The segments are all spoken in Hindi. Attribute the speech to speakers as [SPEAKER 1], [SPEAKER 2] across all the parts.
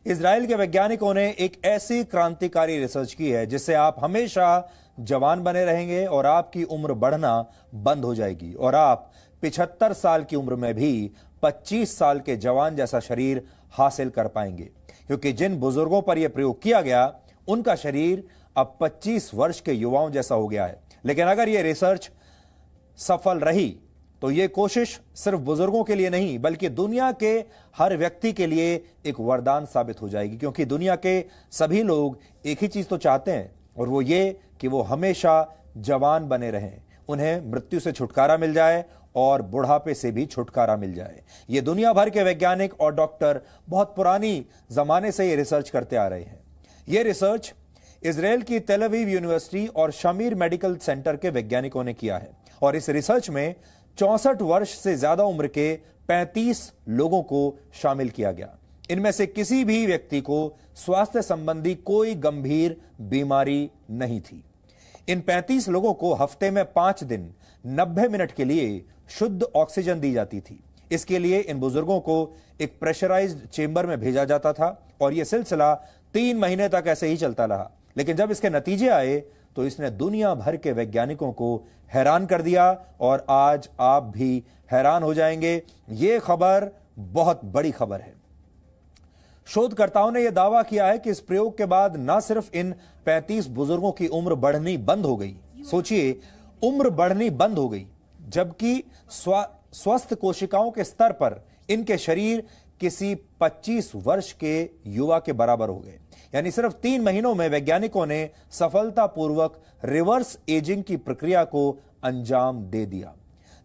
[SPEAKER 1] इजराइल के वैज्ञानिकों ने एक ऐसी क्रांतिकारी रिसर्च की है जिससे आप हमेशा जवान बने रहेंगे और आपकी उम्र बढ़ना बंद हो जाएगी और आप 75 साल की उम्र में भी 25 साल के जवान जैसा शरीर हासिल कर पाएंगे, क्योंकि जिन बुजुर्गों पर यह प्रयोग किया गया उनका शरीर अब 25 वर्ष के युवाओं जैसा हो गया है। लेकिन अगर यह रिसर्च सफल रही तो यह कोशिश सिर्फ बुजुर्गों के लिए नहीं बल्कि दुनिया के हर व्यक्ति के लिए एक वरदान साबित हो जाएगी, क्योंकि दुनिया के सभी लोग एक ही चीज तो चाहते हैं और वो ये कि वो हमेशा जवान बने रहें, उन्हें मृत्यु से छुटकारा मिल जाए और बुढ़ापे से भी छुटकारा मिल जाए। ये दुनिया भर के वैज्ञानिक और डॉक्टर बहुत पुरानी जमाने से ये रिसर्च करते आ रहे हैं। ये रिसर्च इजराइल की तेल अवीव यूनिवर्सिटी और शमीर मेडिकल सेंटर के वैज्ञानिकों ने किया है और इस रिसर्च में 64 वर्ष से ज्यादा उम्र के 35 लोगों को शामिल किया गया। इनमें से किसी भी व्यक्ति को स्वास्थ्य संबंधी कोई गंभीर बीमारी नहीं थी। इन 35 लोगों को हफ्ते में 5 दिन 90 मिनट के लिए शुद्ध ऑक्सीजन दी जाती थी। इसके लिए इन बुजुर्गों को एक प्रेशराइज्ड चेंबर में भेजा जाता था और यह सिलसिला 3 महीने तक ऐसे ही चलता रहा। लेकिन जब इसके नतीजे आए तो इसने दुनिया भर के वैज्ञानिकों को हैरान कर दिया और आज आप भी हैरान हो जाएंगे। यह खबर बहुत बड़ी खबर है। शोधकर्ताओं ने यह दावा किया है कि इस प्रयोग के बाद न सिर्फ इन 35 बुजुर्गों की उम्र बढ़नी बंद हो गई, सोचिए उम्र बढ़नी बंद हो गई, जबकि स्वस्थ कोशिकाओं के स्तर पर इनके शरीर किसी 25 वर्ष के युवा के बराबर हो गए। यानी सिर्फ 3 महीनों में वैज्ञानिकों ने सफलतापूर्वक रिवर्स एजिंग की प्रक्रिया को अंजाम दे दिया।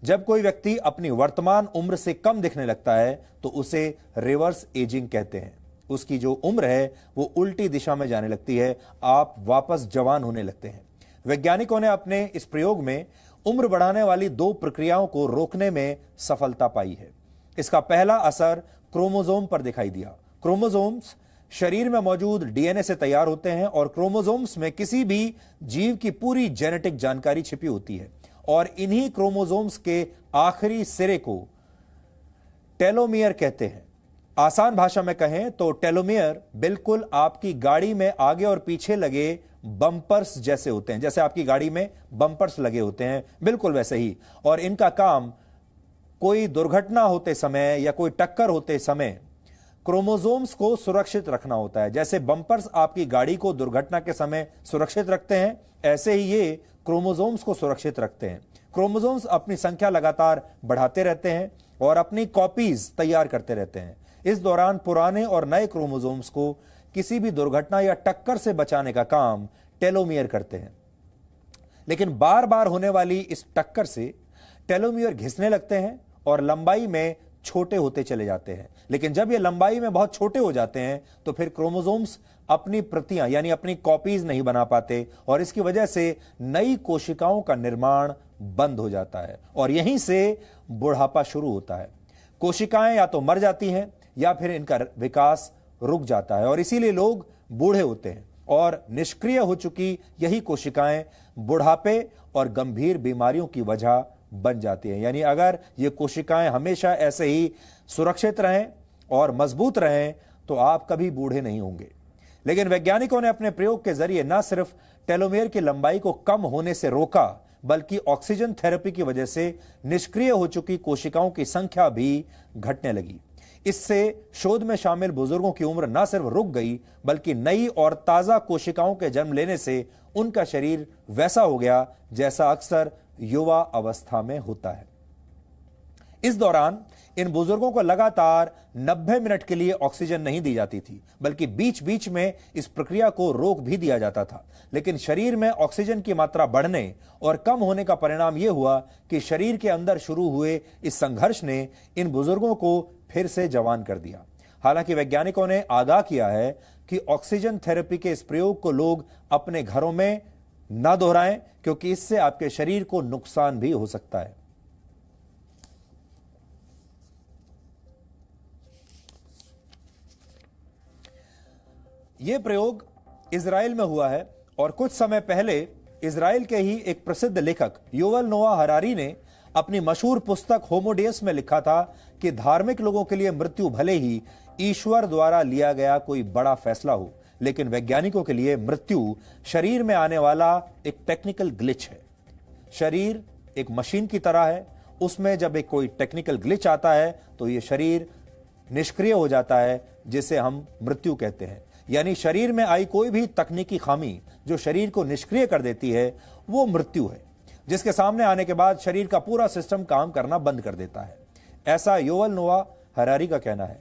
[SPEAKER 1] जब कोई व्यक्ति अपनी वर्तमान उम्र से कम दिखने लगता है तो उसे रिवर्स एजिंग कहते हैं। उसकी जो उम्र है वो उल्टी दिशा में जाने लगती है, आप वापस जवान होने लगते हैं। वैज्ञानिकों ने अपने इस प्रयोग में उम्र बढ़ाने वाली 2 प्रक्रियाओं को रोकने में सफलता पाई है। इसका पहला असर क्रोमोसोम पर दिखाई दिया। क्रोमोसोम्स शरीर में मौजूद डीएनए से तैयार होते हैं और क्रोमोसोम्स में किसी भी जीव की पूरी जेनेटिक जानकारी छिपी होती है और इन्हीं क्रोमोसोम्स के आखिरी सिरे को टेलोमियर कहते हैं। आसान भाषा में कहें तो टेलोमियर बिल्कुल आपकी गाड़ी में आगे और पीछे लगे बम्पर्स जैसे होते हैं। जैसे आपकी गाड़ी में बम्पर्स लगे होते हैं, बिल्कुल वैसे ही। और इनका काम कोई दुर्घटना होते समय या कोई टक्कर होते समय क्रोमोसोम्स को सुरक्षित रखना होता है। जैसे बम्पर्स आपकी गाड़ी को दुर्घटना के समय सुरक्षित रखते हैं, ऐसे ही ये क्रोमोसोम्स को सुरक्षित रखते हैं। क्रोमोसोम्स अपनी संख्या लगातार बढ़ाते रहते हैं और अपनी कॉपीज तैयार करते रहते हैं। इस दौरान पुराने और नए क्रोमोसोम्स को किसी भी दुर्घटना या टक्कर से बचाने का काम टेलोमियर करते हैं। लेकिन बार बार होने वाली इस टक्कर से टेलोमियर घिसने लगते हैं और लंबाई में छोटे होते चले जाते हैं। लेकिन जब ये लंबाई में बहुत छोटे हो जाते हैं तो फिर क्रोमोसोम्स अपनी प्रतियां यानी अपनी कॉपीज नहीं बना पाते और इसकी वजह से नई कोशिकाओं का निर्माण बंद हो जाता है और यहीं से बुढ़ापा शुरू होता है। कोशिकाएं या तो मर जाती हैं या फिर इनका विकास रुक जाता है और इसीलिए लोग बूढ़े होते हैं और निष्क्रिय हो चुकी यही कोशिकाएं बुढ़ापे और गंभीर बीमारियों की वजह बन जाती हैं। यानी अगर ये कोशिकाएं हमेशा ऐसे ही सुरक्षित रहें और मजबूत रहें तो आप कभी बूढ़े नहीं होंगे। लेकिन वैज्ञानिकों ने अपने प्रयोग के जरिए न सिर्फ टेलोमेयर की लंबाई को कम होने से रोका बल्कि ऑक्सीजन थेरेपी की वजह से निष्क्रिय हो चुकी कोशिकाओं की संख्या भी घटने लगी। इससे शोध में शामिल बुजुर्गों की उम्र न सिर्फ रुक गई बल्कि नई और ताजा कोशिकाओं के जन्म लेने से उनका शरीर वैसा हो गया जैसा अक्सर युवा अवस्था में होता है। इस दौरान इन बुजुर्गों को लगातार 90 मिनट के लिए ऑक्सीजन नहीं दी जाती थी बल्कि बीच बीच में इस प्रक्रिया को रोक भी दिया जाता था। लेकिन शरीर में ऑक्सीजन की मात्रा बढ़ने और कम होने का परिणाम यह हुआ कि शरीर के अंदर शुरू हुए इस संघर्ष ने इन बुजुर्गों को फिर से जवान कर दिया। हालांकि वैज्ञानिकों ने आगाह किया है कि ऑक्सीजन थेरेपी के इस प्रयोग को लोग अपने घरों में न दोहराएं, क्योंकि इससे आपके शरीर को नुकसान भी हो सकता है। यह प्रयोग इजराइल में हुआ है और कुछ समय पहले इजराइल के ही एक प्रसिद्ध लेखक युवल नोआ हरारी ने अपनी मशहूर पुस्तक होमो डेउस में लिखा था कि धार्मिक लोगों के लिए मृत्यु भले ही ईश्वर द्वारा लिया गया कोई बड़ा फैसला हो, लेकिन वैज्ञानिकों के लिए मृत्यु शरीर में आने वाला एक टेक्निकल ग्लिच है। शरीर एक मशीन की तरह है, उसमें जब एक कोई टेक्निकल ग्लिच आता है तो यह शरीर निष्क्रिय हो जाता है, जिसे हम मृत्यु कहते हैं। यानी शरीर में आई कोई भी तकनीकी खामी जो शरीर को निष्क्रिय कर देती है, वो मृत्यु है, जिसके सामने आने के बाद शरीर का पूरा सिस्टम काम करना बंद कर देता है। ऐसा युवल नोआ हरारी का कहना है।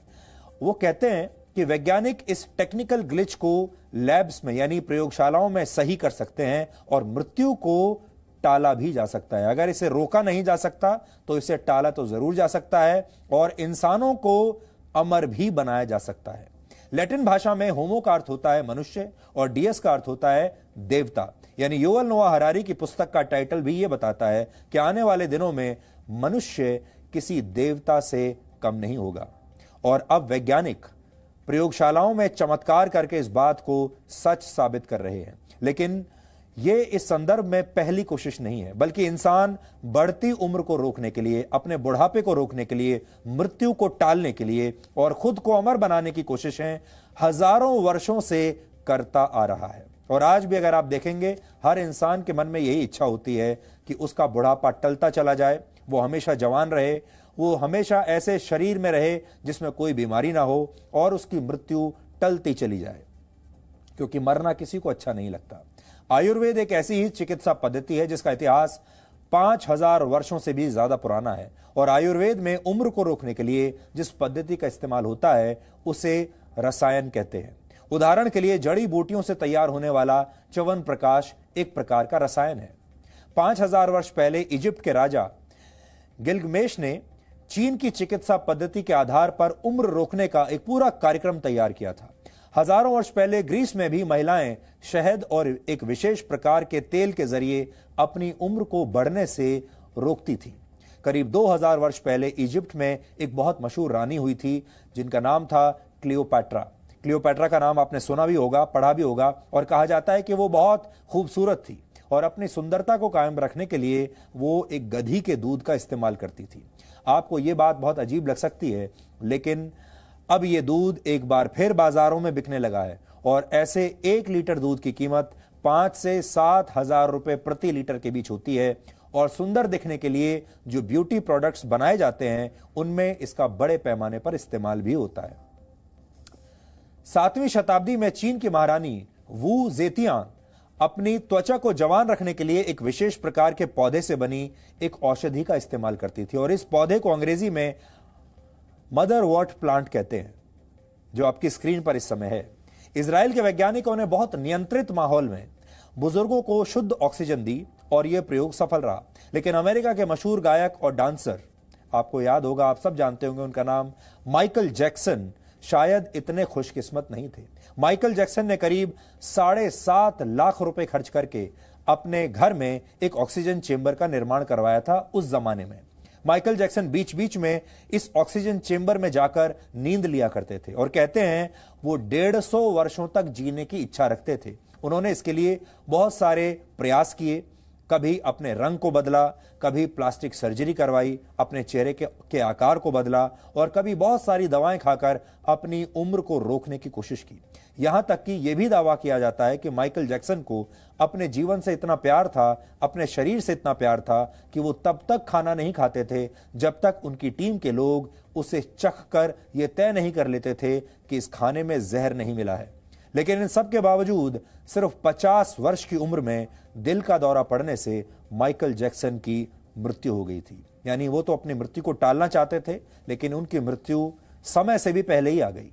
[SPEAKER 1] वो कहते हैं कि वैज्ञानिक इस टेक्निकल ग्लिच को लैब्स में यानी प्रयोगशालाओं में सही कर सकते हैं और मृत्यु को टाला भी जा सकता है। अगर इसे रोका नहीं जा सकता तो इसे टाला तो जरूर जा सकता है और इंसानों को अमर भी बनाया जा सकता है। लैटिन भाषा में होमो का अर्थ होता है मनुष्य और डियस का अर्थ होता है देवता। यानी युवल नोआ हरारी की पुस्तक का टाइटल भी यह बताता है कि आने वाले दिनों में मनुष्य किसी देवता से कम नहीं होगा। और अब वैज्ञानिक प्रयोगशालाओं में चमत्कार करके इस बात को सच साबित कर रहे हैं। लेकिन यह इस संदर्भ में पहली कोशिश नहीं है, बल्कि इंसान बढ़ती उम्र को रोकने के लिए, अपने बुढ़ापे को रोकने के लिए, मृत्यु को टालने के लिए और खुद को अमर बनाने की कोशिशें हजारों वर्षों से करता आ रहा है। और आज भी अगर आप देखेंगे, हर इंसान के मन में यही इच्छा होती है कि उसका बुढ़ापा टलता चला जाए, वो हमेशा जवान रहे, वो हमेशा ऐसे शरीर में रहे जिसमें कोई बीमारी ना हो और उसकी मृत्यु टलती चली जाए, क्योंकि मरना किसी को अच्छा नहीं लगता। आयुर्वेद एक ऐसी ही चिकित्सा पद्धति है जिसका इतिहास 5000 वर्षों से भी ज्यादा पुराना है और आयुर्वेद में उम्र को रोकने के लिए जिस पद्धति का इस्तेमाल होता है उसे रसायन कहते हैं। उदाहरण के लिए जड़ी बूटियों से तैयार होने वाला च्यवनप्राश एक प्रकार का रसायन है। 5000 वर्ष पहले इजिप्ट के राजा गिलगमेश ने चीन की चिकित्सा पद्धति के आधार पर उम्र रोकने का एक पूरा कार्यक्रम तैयार किया था। हजारों वर्ष पहले ग्रीस में भी महिलाएं शहद और एक विशेष प्रकार के तेल के जरिए अपनी उम्र को बढ़ने से रोकती थी। करीब 2000 वर्ष पहले इजिप्ट में एक बहुत मशहूर रानी हुई थी जिनका नाम था क्लियोपैट्रा। क्लियोपैट्रा का नाम आपने सुना भी होगा, पढ़ा भी होगा और कहा जाता है कि वो बहुत खूबसूरत थी और अपनी सुंदरता को कायम रखने के लिए वो एक गधी के दूध का इस्तेमाल करती थी। आपको ये बात बहुत अजीब लग सकती है, लेकिन अब ये दूध एक बार फिर बाजारों में बिकने लगा है और ऐसे 1 लीटर दूध की कीमत 5 से 7 हजार रुपए प्रति लीटर के बीच होती है और सुंदर दिखने के लिए जो ब्यूटी प्रोडक्ट्स बनाए जाते हैं उनमें इसका बड़े पैमाने पर इस्तेमाल भी होता है। 7वीं शताब्दी में चीन की महारानी वू जेतियांग अपनी त्वचा को जवान रखने के लिए एक विशेष प्रकार के पौधे से बनी एक औषधि का इस्तेमाल करती थी और इस पौधे को अंग्रेजी में मदरवॉर्ट प्लांट कहते हैं, जो आपकी स्क्रीन पर इस समय है। इजराइल के वैज्ञानिकों ने बहुत नियंत्रित माहौल में बुजुर्गों को शुद्ध ऑक्सीजन दी और यह प्रयोग सफल रहा। लेकिन अमेरिका के मशहूर गायक और डांसर, आपको याद होगा, आप सब जानते होंगे उनका नाम, माइकल जैक्सन, शायद इतने खुशकिस्मत नहीं थे। माइकल जैक्सन ने करीब 7.5 लाख रुपए खर्च करके अपने घर में एक ऑक्सीजन चेंबर का निर्माण करवाया था। उस जमाने में माइकल जैक्सन बीच बीच में इस ऑक्सीजन चेंबर में जाकर नींद लिया करते थे और कहते हैं वो 150 वर्षों तक जीने की इच्छा रखते थे। उन्होंने इसके लिए बहुत सारे प्रयास किए, कभी अपने रंग को बदला, कभी प्लास्टिक सर्जरी करवाई, अपने चेहरे के आकार को बदला और कभी बहुत सारी दवाएं खाकर अपनी उम्र को रोकने की कोशिश की। यहां तक कि यह भी दावा किया जाता है कि माइकल जैक्सन को अपने जीवन से इतना प्यार था, अपने शरीर से इतना प्यार था कि वो तब तक खाना नहीं खाते थे जब तक उनकी टीम के लोग उसे चख कर यह तय नहीं कर लेते थे कि इस खाने में जहर नहीं मिला है। लेकिन इन सब के बावजूद सिर्फ 50 वर्ष की उम्र में दिल का दौरा पड़ने से माइकल जैक्सन की मृत्यु हो गई थी। यानी वो तो अपनी मृत्यु को टालना चाहते थे, लेकिन उनकी मृत्यु समय से भी पहले ही आ गई।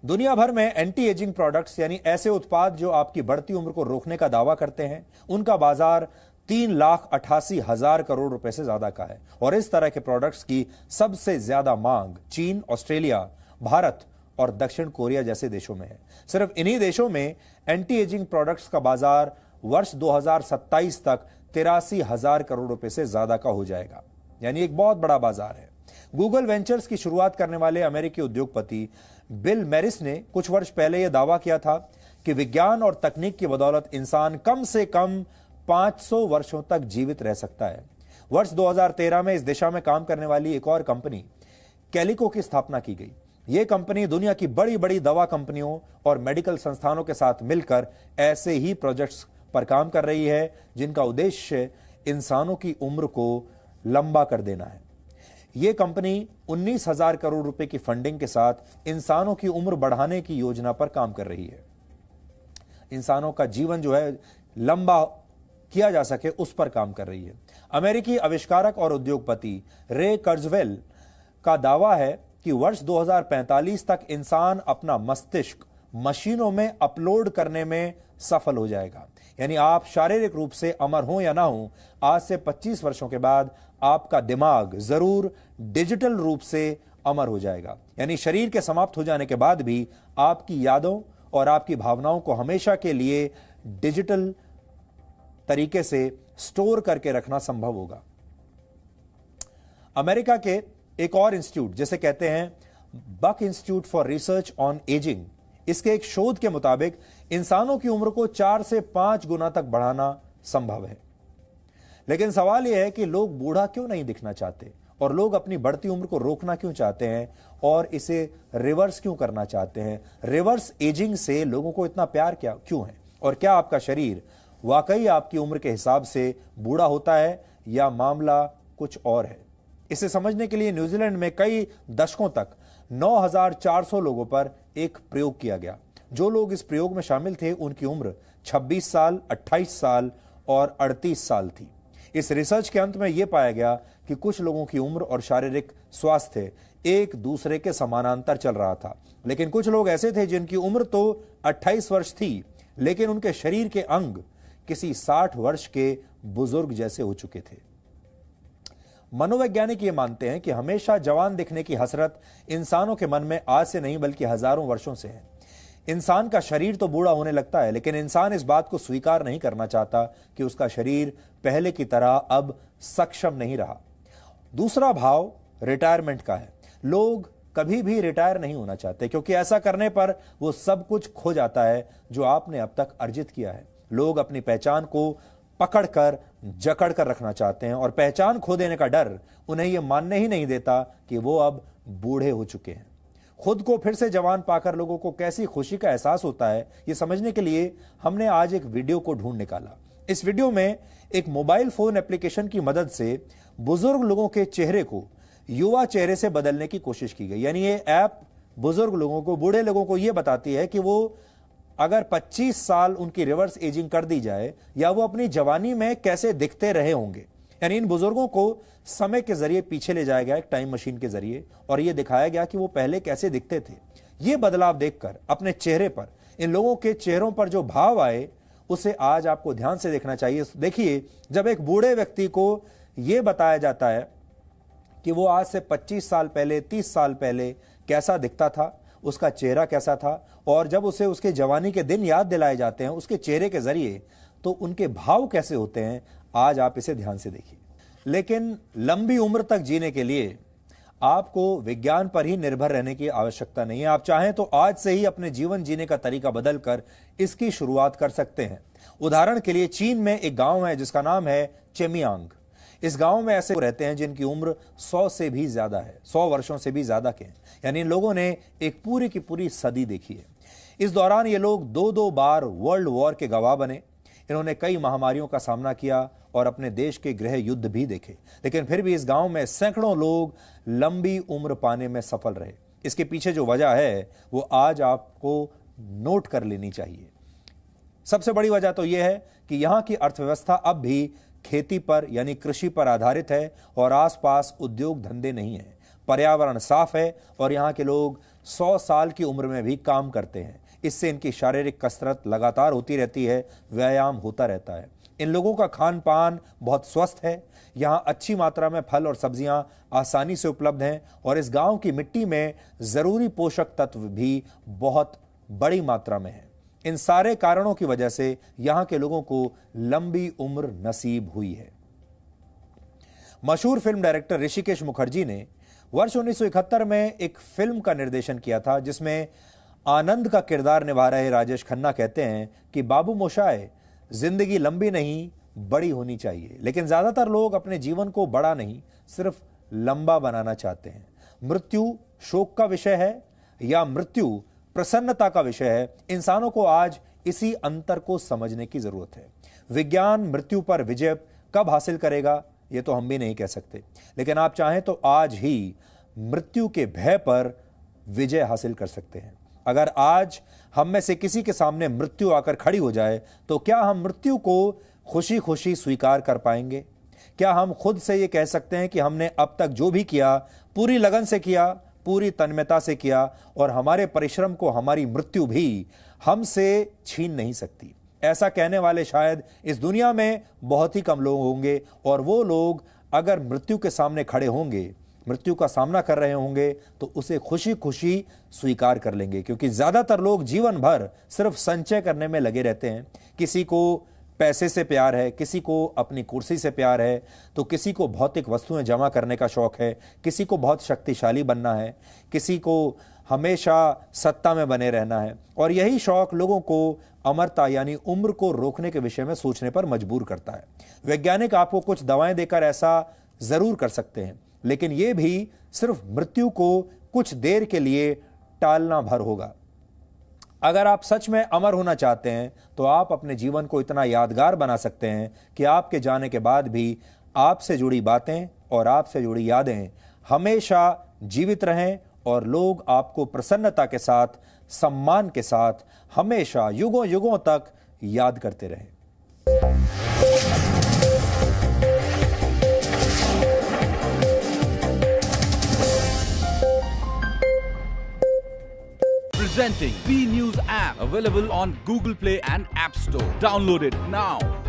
[SPEAKER 1] दुनिया भर में एंटी एजिंग प्रोडक्ट्स यानी ऐसे उत्पाद जो आपकी बढ़ती उम्र को रोकने का दावा करते हैं, उनका बाजार 3,88,000 करोड़ रुपए से ज्यादा का है और इस तरह के प्रोडक्ट्स की सबसे ज्यादा मांग चीन, ऑस्ट्रेलिया, भारत और दक्षिण कोरिया जैसे देशों में है। सिर्फ इन्हीं देशों में एंटी एजिंग प्रोडक्ट्स का बाजार वर्ष 2027 तक 83,000 करोड़ रुपए से ज्यादा का हो जाएगा। यानी एक बहुत बड़ा बाजार है। गूगल वेंचर्स की शुरुआत करने वाले अमेरिकी उद्योगपति बिल मैरिस ने कुछ वर्ष पहले यह दावा किया था कि विज्ञान और तकनीक की बदौलत इंसान कम से कम 500 वर्षों तक जीवित रह सकता है। वर्ष 2013 में इस दिशा में काम करने वाली एक और कंपनी कैलिको की स्थापना की गई। यह कंपनी दुनिया की बड़ी बड़ी दवा कंपनियों और मेडिकल संस्थानों के साथ मिलकर ऐसे ही प्रोजेक्ट्स पर काम कर रही है जिनका उद्देश्य इंसानों की उम्र को लंबा कर देना है। यह कंपनी 19,000 करोड़ रुपए की फंडिंग के साथ इंसानों की उम्र बढ़ाने की योजना पर काम कर रही है। इंसानों का जीवन जो है लंबा किया जा सके उस पर काम कर रही है। अमेरिकी आविष्कारक और उद्योगपति रे कर्जवेल का दावा है कि वर्ष 2045 तक इंसान अपना मस्तिष्क मशीनों में अपलोड करने में सफल हो जाएगा। यानी आप शारीरिक रूप से अमर हो या ना हो, आज से 25 वर्षों के बाद आपका दिमाग जरूर डिजिटल रूप से अमर हो जाएगा। यानी शरीर के समाप्त हो जाने के बाद भी आपकी यादों और आपकी भावनाओं को हमेशा के लिए डिजिटल तरीके से स्टोर करके रखना संभव होगा। अमेरिका के एक और इंस्टीट्यूट, जैसे कहते हैं Buck institute for research on aging, इसके एक शोध के मुताबिक इंसानों की उम्र को 4 से 5 गुना तक बढ़ाना संभव है। लेकिन सवाल यह है कि लोग बूढ़ा क्यों नहीं दिखना चाहते और लोग अपनी बढ़ती उम्र को रोकना क्यों चाहते हैं और इसे रिवर्स क्यों करना चाहते हैं। रिवर्स एजिंग से लोगों को इतना प्यार क्यों है और क्या आपका शरीर वाकई आपकी उम्र के हिसाब से बूढ़ा होता है या मामला कुछ और है। इसे समझने के लिए न्यूजीलैंड में कई दशकों तक 9,400 लोगों पर एक प्रयोग किया गया। जो लोग इस प्रयोग में शामिल थे उनकी उम्र 26 साल, 28 साल और 38 साल थी। इस रिसर्च के अंत में यह पाया गया कि कुछ लोगों की उम्र और शारीरिक स्वास्थ्य एक दूसरे के समानांतर चल रहा था, लेकिन कुछ लोग ऐसे थे जिनकी उम्र तो 28 वर्ष थी लेकिन उनके शरीर के अंग किसी 60 वर्ष के बुजुर्ग जैसे हो चुके थे। मनोवैज्ञानिक ये मानते हैं कि हमेशा जवान दिखने की हसरत इंसानों के मन में आज से नहीं बल्कि हजारों वर्षों से है। इंसान का शरीर तो बूढ़ा होने लगता है, लेकिन इंसान इस बात को स्वीकार नहीं करना चाहता कि उसका शरीर पहले की तरह अब सक्षम नहीं रहा। दूसरा भाव रिटायरमेंट का है। लोग कभी भी रिटायर नहीं होना चाहते क्योंकि ऐसा करने पर वो सब कुछ खो जाता है जो आपने अब तक अर्जित किया है। लोग अपनी पहचान को पकड़कर जकड़ कर रखना चाहते हैं और पहचान खो देने का डर उन्हें यह मानने ही नहीं देता कि वो अब बूढ़े हो चुके हैं। खुद को फिर से जवान पाकर लोगों को कैसी खुशी का एहसास होता है, यह समझने के लिए हमने आज एक वीडियो को ढूंढ निकाला। इस वीडियो में एक मोबाइल फोन एप्लीकेशन की मदद से बुजुर्ग लोगों के चेहरे को युवा चेहरे से बदलने की कोशिश की गई। यानी ये ऐप बुजुर्ग लोगों को, बूढ़े लोगों को यह बताती है कि वो अगर 25 साल उनकी रिवर्स एजिंग कर दी जाए या वो अपनी जवानी में कैसे दिखते रहे होंगे। यानी इन बुजुर्गों को समय के जरिए पीछे ले जाया गया एक टाइम मशीन के जरिए और यह दिखाया गया कि वो पहले कैसे दिखते थे। ये बदलाव देखकर अपने चेहरे पर, इन लोगों के चेहरों पर जो भाव आए उसे आज आपको ध्यान से देखना चाहिए। देखिए, जब एक बूढ़े व्यक्ति को यह बताया जाता है कि वो आज से 25 साल पहले, 30 साल पहले कैसा दिखता था, उसका चेहरा कैसा था, और जब उसे उसके जवानी के दिन याद दिलाए जाते हैं उसके चेहरे के जरिए, तो उनके भाव कैसे होते हैं, आज आप इसे ध्यान से देखिए। लेकिन लंबी उम्र तक जीने के लिए आपको विज्ञान पर ही निर्भर रहने की आवश्यकता नहीं है। आप चाहें तो आज से ही अपने जीवन जीने का तरीका बदलकर इसकी शुरुआत कर सकते हैं। उदाहरण के लिए चीन में एक गांव है जिसका नाम है चेमियांग। इस गांव में ऐसे रहते हैं जिनकी उम्र 100 से भी ज्यादा है, 100 वर्षों से भी ज्यादा के। यानी इन लोगों ने एक पूरी की पूरी सदी देखी है। इस दौरान ये लोग 2-2 बार वर्ल्ड वॉर के गवाह बने। इन्होंने कई महामारियों का सामना किया और अपने देश के गृह युद्ध भी देखे, लेकिन फिर भी इस गांव में सैकड़ों लोग लंबी उम्र पाने में सफल रहे। इसके पीछे जो वजह है वो आज आपको नोट कर लेनी चाहिए। सबसे बड़ी वजह तो यह है कि यहां की अर्थव्यवस्था अब भी खेती पर यानी कृषि पर आधारित है और आसपास उद्योग धंधे नहीं है। पर्यावरण साफ है और यहाँ के लोग 100 साल की उम्र में भी काम करते हैं। इससे इनकी शारीरिक कसरत लगातार होती रहती है, व्यायाम होता रहता है। इन लोगों का खान पान बहुत स्वस्थ है। यहाँ अच्छी मात्रा में फल और सब्जियां आसानी से उपलब्ध हैं और इस गांव की मिट्टी में जरूरी पोषक तत्व भी बहुत बड़ी मात्रा में है। इन सारे कारणों की वजह से यहां के लोगों को लंबी उम्र नसीब हुई है। मशहूर फिल्म डायरेक्टर ऋषिकेश मुखर्जी ने वर्ष 1971 में एक फिल्म का निर्देशन किया था जिसमें आनंद का किरदार निभा रहे राजेश खन्ना कहते हैं कि बाबू मोशाय, जिंदगी लंबी नहीं बड़ी होनी चाहिए। लेकिन ज्यादातर लोग अपने जीवन को बड़ा नहीं, सिर्फ लंबा बनाना चाहते हैं। मृत्यु शोक का विषय है या मृत्यु प्रसन्नता का विषय है, इंसानों को आज इसी अंतर को समझने की जरूरत है। विज्ञान मृत्यु पर विजय कब हासिल करेगा यह तो हम भी नहीं कह सकते, लेकिन आप चाहें तो आज ही मृत्यु के भय पर विजय हासिल कर सकते हैं। अगर आज हम में से किसी के सामने मृत्यु आकर खड़ी हो जाए तो क्या हम मृत्यु को खुशी खुशी स्वीकार कर पाएंगे? क्या हम खुद से यह कह सकते हैं कि हमने अब तक जो भी किया पूरी लगन से किया, पूरी तन्मयता से किया और हमारे परिश्रम को हमारी मृत्यु भी हमसे छीन नहीं सकती? ऐसा कहने वाले शायद इस दुनिया में बहुत ही कम लोग होंगे, और वो लोग अगर मृत्यु के सामने खड़े होंगे, मृत्यु का सामना कर रहे होंगे, तो उसे खुशी खुशी स्वीकार कर लेंगे। क्योंकि ज्यादातर लोग जीवन भर सिर्फ संचय करने में लगे रहते हैं। किसी को पैसे से प्यार है, किसी को अपनी कुर्सी से प्यार है, तो किसी को भौतिक वस्तुएं जमा करने का शौक है, किसी को बहुत शक्तिशाली बनना है, किसी को हमेशा सत्ता में बने रहना है। और यही शौक लोगों को अमरता यानी उम्र को रोकने के विषय में सोचने पर मजबूर करता है। वैज्ञानिक आपको कुछ दवाएं देकर ऐसा जरूर कर सकते हैं, लेकिन यह भी सिर्फ मृत्यु को कुछ देर के लिए टालना भर होगा। अगर आप सच में अमर होना चाहते हैं तो आप अपने जीवन को इतना यादगार बना सकते हैं कि आपके जाने के बाद भी आपसे जुड़ी बातें और आपसे जुड़ी यादें हमेशा जीवित रहें और लोग आपको प्रसन्नता के साथ, सम्मान के साथ हमेशा युगों युगों तक याद करते रहें।
[SPEAKER 2] Presenting B News app, available on Google Play and App Store. Download it now.